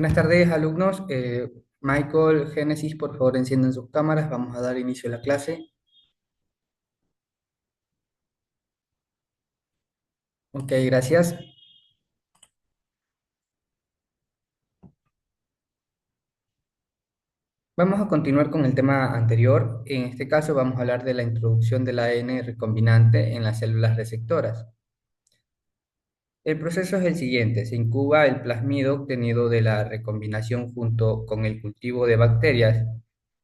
Buenas tardes, alumnos. Michael, Génesis, por favor, enciendan sus cámaras. Vamos a dar inicio a la clase. Ok, gracias. Vamos a continuar con el tema anterior. En este caso, vamos a hablar de la introducción del ADN recombinante en las células receptoras. El proceso es el siguiente. Se incuba el plasmido obtenido de la recombinación junto con el cultivo de bacterias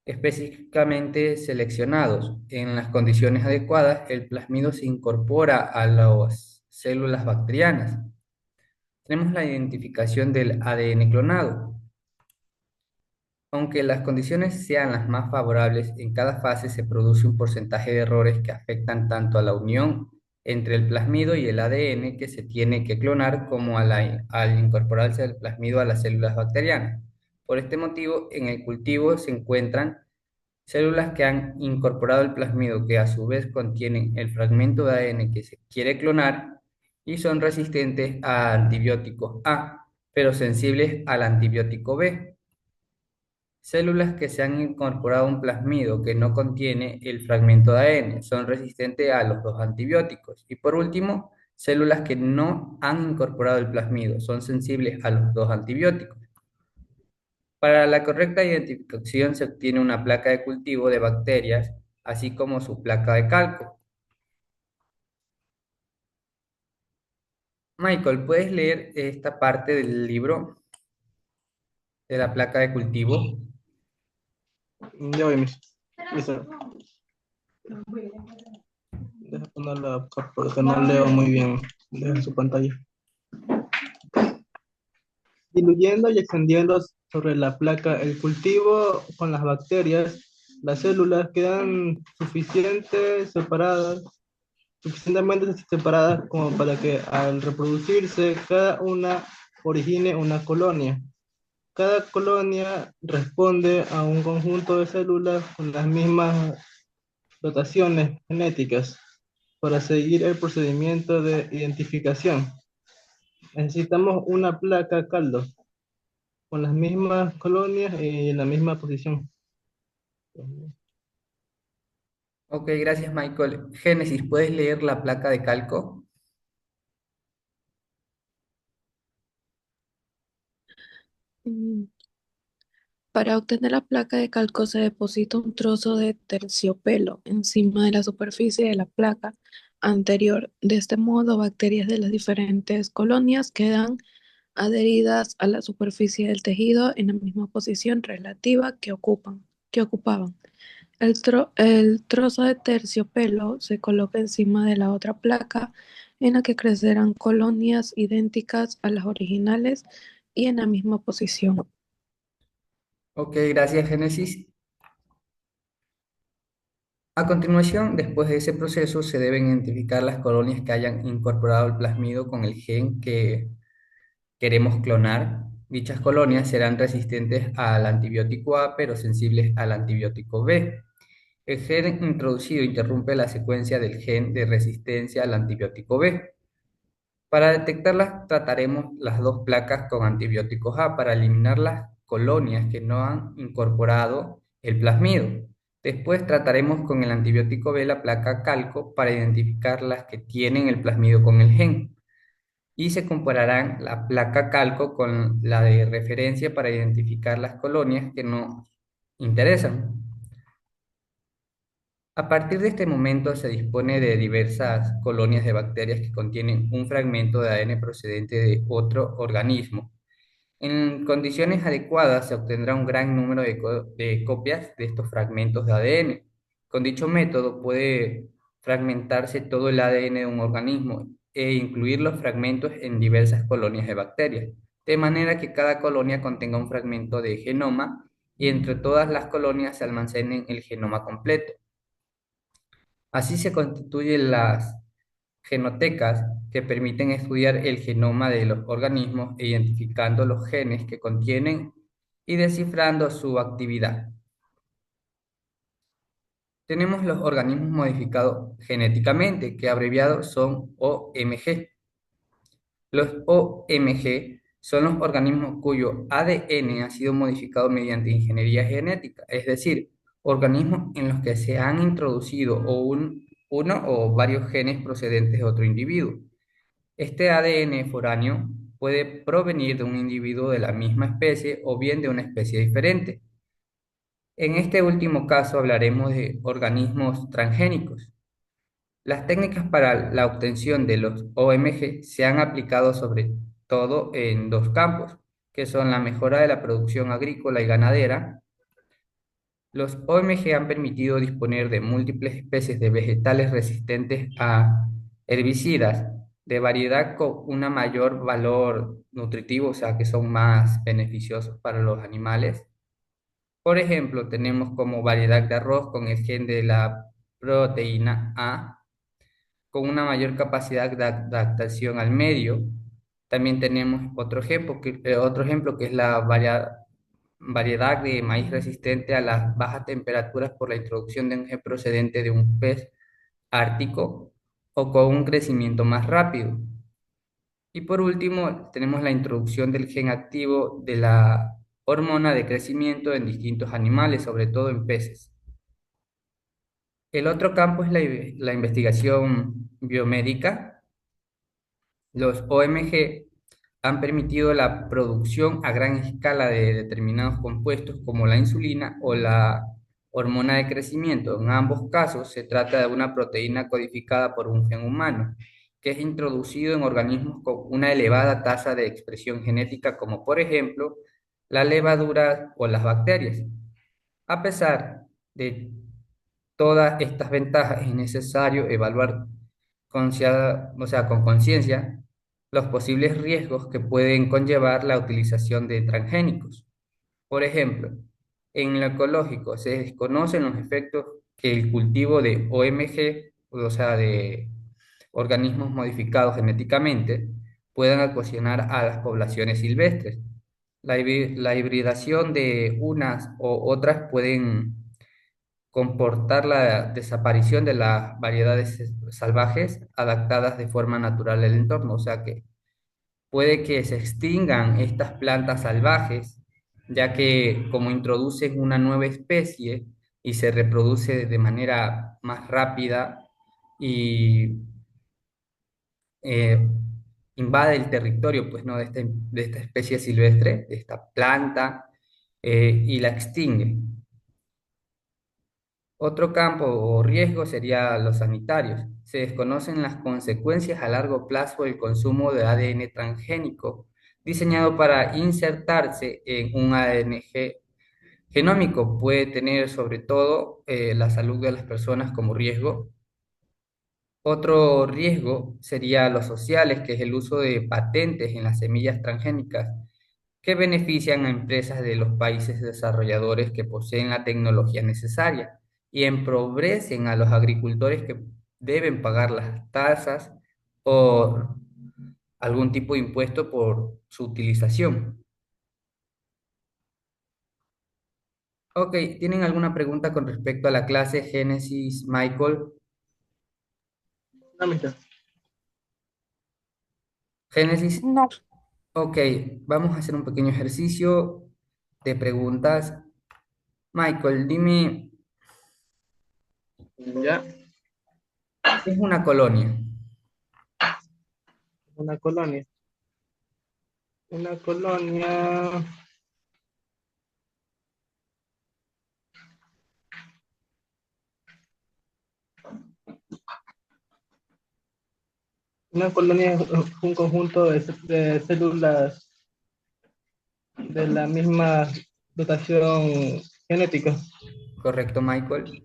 específicamente seleccionados. En las condiciones adecuadas, el plasmido se incorpora a las células bacterianas. Tenemos la identificación del ADN clonado. Aunque las condiciones sean las más favorables, en cada fase se produce un porcentaje de errores que afectan tanto a la unión entre el plasmido y el ADN que se tiene que clonar como al incorporarse el plasmido a las células bacterianas. Por este motivo, en el cultivo se encuentran células que han incorporado el plasmido que a su vez contienen el fragmento de ADN que se quiere clonar y son resistentes a antibióticos A, pero sensibles al antibiótico B. Células que se han incorporado a un plasmido que no contiene el fragmento de ADN son resistentes a los dos antibióticos. Y por último, células que no han incorporado el plasmido son sensibles a los dos antibióticos. Para la correcta identificación se obtiene una placa de cultivo de bacterias, así como su placa de calco. Michael, ¿puedes leer esta parte del libro de la placa de cultivo? Ya voy, mister. Deja ponerla acá porque no leo muy bien desde su pantalla. Diluyendo y extendiendo sobre la placa el cultivo con las bacterias, las células quedan suficientemente separadas como para que al reproducirse cada una origine una colonia. Cada colonia responde a un conjunto de células con las mismas dotaciones genéticas. Para seguir el procedimiento de identificación, necesitamos una placa caldo con las mismas colonias y en la misma posición. Ok, gracias Michael. Génesis, ¿puedes leer la placa de calco? Mm, Para obtener la placa de calco se deposita un trozo de terciopelo encima de la superficie de la placa anterior. De este modo, bacterias de las diferentes colonias quedan adheridas a la superficie del tejido en la misma posición relativa que ocupaban. El trozo de terciopelo se coloca encima de la otra placa en la que crecerán colonias idénticas a las originales y en la misma posición. Ok, gracias Génesis. A continuación, después de ese proceso, se deben identificar las colonias que hayan incorporado el plasmido con el gen que queremos clonar. Dichas colonias serán resistentes al antibiótico A, pero sensibles al antibiótico B. El gen introducido interrumpe la secuencia del gen de resistencia al antibiótico B. Para detectarlas, trataremos las dos placas con antibióticos A para eliminar las colonias que no han incorporado el plasmido. Después trataremos con el antibiótico B la placa calco para identificar las que tienen el plasmido con el gen. Y se compararán la placa calco con la de referencia para identificar las colonias que nos interesan. A partir de este momento se dispone de diversas colonias de bacterias que contienen un fragmento de ADN procedente de otro organismo. En condiciones adecuadas se obtendrá un gran número de copias de estos fragmentos de ADN. Con dicho método puede fragmentarse todo el ADN de un organismo e incluir los fragmentos en diversas colonias de bacterias, de manera que cada colonia contenga un fragmento de genoma y entre todas las colonias se almacenen el genoma completo. Así se constituyen las genotecas que permiten estudiar el genoma de los organismos e identificando los genes que contienen y descifrando su actividad. Tenemos los organismos modificados genéticamente, que abreviados son OMG. Los OMG son los organismos cuyo ADN ha sido modificado mediante ingeniería genética, es decir, organismos en los que se han introducido uno o varios genes procedentes de otro individuo. Este ADN foráneo puede provenir de un individuo de la misma especie o bien de una especie diferente. En este último caso hablaremos de organismos transgénicos. Las técnicas para la obtención de los OMG se han aplicado sobre todo en dos campos, que son la mejora de la producción agrícola y ganadera. Los OMG han permitido disponer de múltiples especies de vegetales resistentes a herbicidas, de variedad con un mayor valor nutritivo, o sea, que son más beneficiosos para los animales. Por ejemplo, tenemos como variedad de arroz con el gen de la proteína A, con una mayor capacidad de adaptación al medio. También tenemos otro ejemplo que es la variedad de maíz resistente a las bajas temperaturas por la introducción de un gen procedente de un pez ártico o con un crecimiento más rápido. Y por último, tenemos la introducción del gen activo de la hormona de crecimiento en distintos animales, sobre todo en peces. El otro campo es la investigación biomédica. Los OMG han permitido la producción a gran escala de determinados compuestos como la insulina o la hormona de crecimiento. En ambos casos se trata de una proteína codificada por un gen humano, que es introducido en organismos con una elevada tasa de expresión genética, como por ejemplo la levadura o las bacterias. A pesar de todas estas ventajas, es necesario evaluar con conciencia los posibles riesgos que pueden conllevar la utilización de transgénicos. Por ejemplo, en lo ecológico se desconocen los efectos que el cultivo de OMG, o sea, de organismos modificados genéticamente, puedan ocasionar a las poblaciones silvestres. La hibridación de unas o otras pueden comportar la desaparición de las variedades salvajes adaptadas de forma natural al entorno, o sea que puede que se extingan estas plantas salvajes, ya que como introducen una nueva especie y se reproduce de manera más rápida y eh, invade el territorio, pues, ¿no? De esta especie silvestre, de esta planta, y la extingue. Otro campo o riesgo sería los sanitarios. Se desconocen las consecuencias a largo plazo del consumo de ADN transgénico, diseñado para insertarse en un ADN genómico. Puede tener sobre todo la salud de las personas como riesgo. Otro riesgo sería los sociales, que es el uso de patentes en las semillas transgénicas que benefician a empresas de los países desarrolladores que poseen la tecnología necesaria y empobrecen a los agricultores que deben pagar las tasas o algún tipo de impuesto por su utilización. Ok, ¿tienen alguna pregunta con respecto a la clase Génesis, Michael? Una mitad. Génesis, No. ok, vamos a hacer un pequeño ejercicio de preguntas. Michael, dime, Ya, ¿qué es una colonia? una colonia. Una colonia, una colonia es un conjunto de células de la misma dotación genética. Correcto, Michael.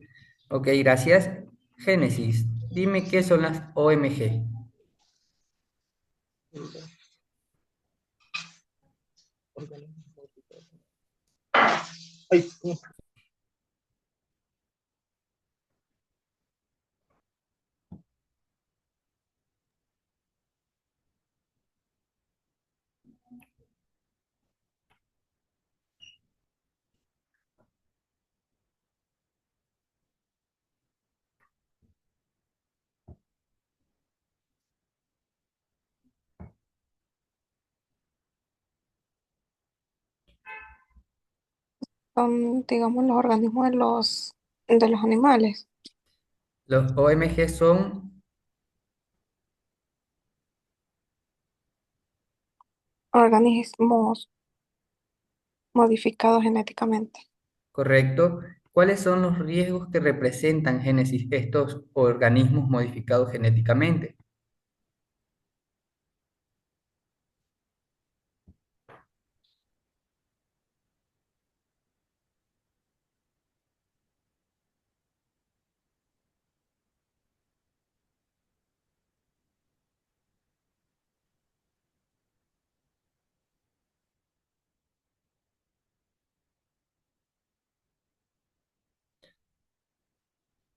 Ok, gracias. Génesis, dime qué son las OMG. Ay, Son, digamos, los organismos de los animales, Los OMG son, organismos modificados genéticamente. correcto. ¿Cuáles son los riesgos que representan Génesis estos organismos modificados genéticamente?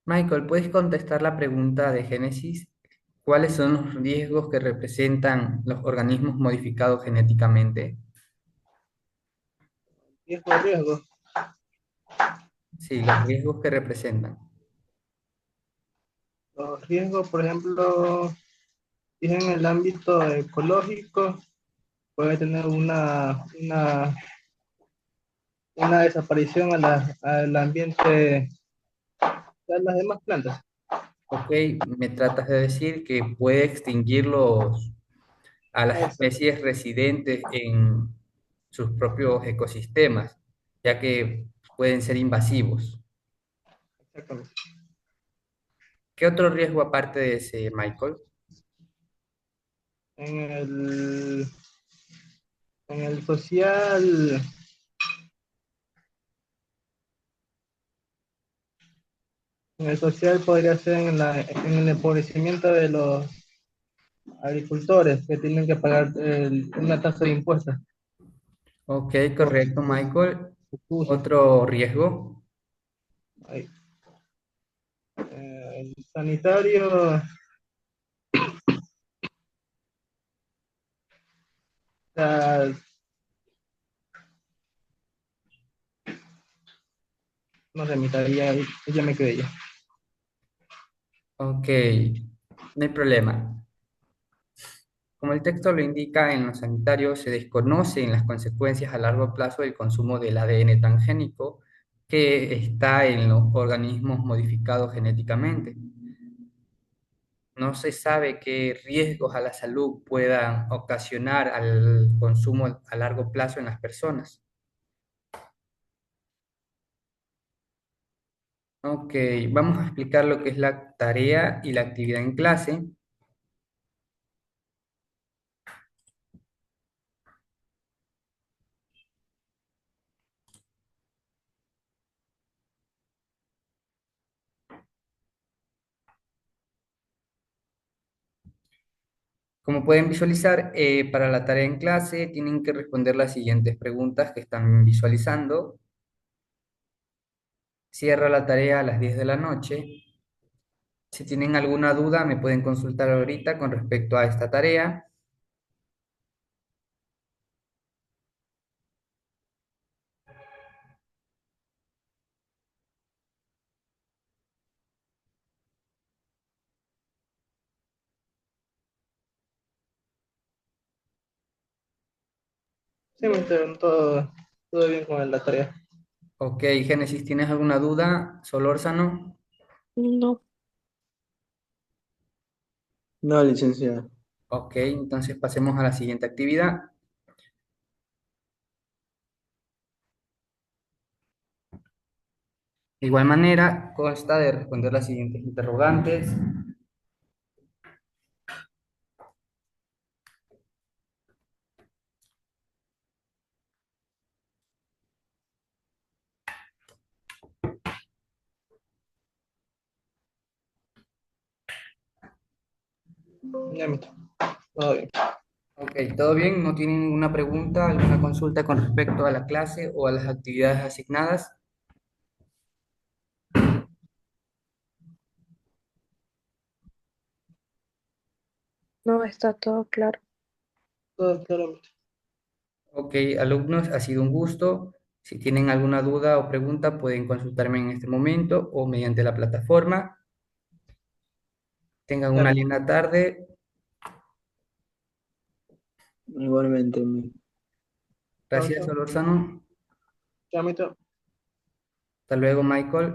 Michael, ¿puedes contestar la pregunta de Génesis? ¿Cuáles son los riesgos que representan los organismos modificados genéticamente? Riesgo, riesgo. Sí, los riesgos que representan. Los riesgos, por ejemplo, si en el ámbito ecológico, puede tener una desaparición al ambiente de las demás plantas. Ok, me tratas de decir que puede extinguirlos a las Exacto, especies residentes en sus propios ecosistemas, ya que pueden ser invasivos. exactamente. ¿Qué otro riesgo aparte de ese, Michael? En en el social, en el social podría ser en el empobrecimiento de los agricultores que tienen que pagar una tasa de impuestos Ok, por correcto, Michael. su uso. Otro riesgo. Ahí. El sanitario, ah, no sé, mitad, ya me quedé ya. Ok, no hay problema. Como el texto lo indica, en los sanitarios se desconocen las consecuencias a largo plazo del consumo del ADN transgénico que está en los organismos modificados genéticamente. No se sabe qué riesgos a la salud puedan ocasionar al consumo a largo plazo en las personas. Ok, vamos a explicar lo que es la tarea y la actividad en clase. Como pueden visualizar, para la tarea en clase tienen que responder las siguientes preguntas que están visualizando. Cierra la tarea a las 10 de la noche. Si tienen alguna duda, me pueden consultar ahorita con respecto a esta tarea. Sí, me entero, todo bien con la tarea. Ok, Génesis, ¿tienes alguna duda? Solórzano. No, No, licenciado. Ok, entonces pasemos a la siguiente actividad. De igual manera, consta de responder las siguientes interrogantes. Ya me todo bien. Ok, ¿todo bien? ¿No tienen ninguna pregunta, alguna consulta con respecto a la clase o a las actividades asignadas? no está todo claro. Todo claramente. Ok, alumnos, ha sido un gusto. Si tienen alguna duda o pregunta, pueden consultarme en este momento o mediante la plataforma. Tengan Ya una me linda tarde. igualmente, Gracias, Solorzano. ya me Hasta luego, Michael.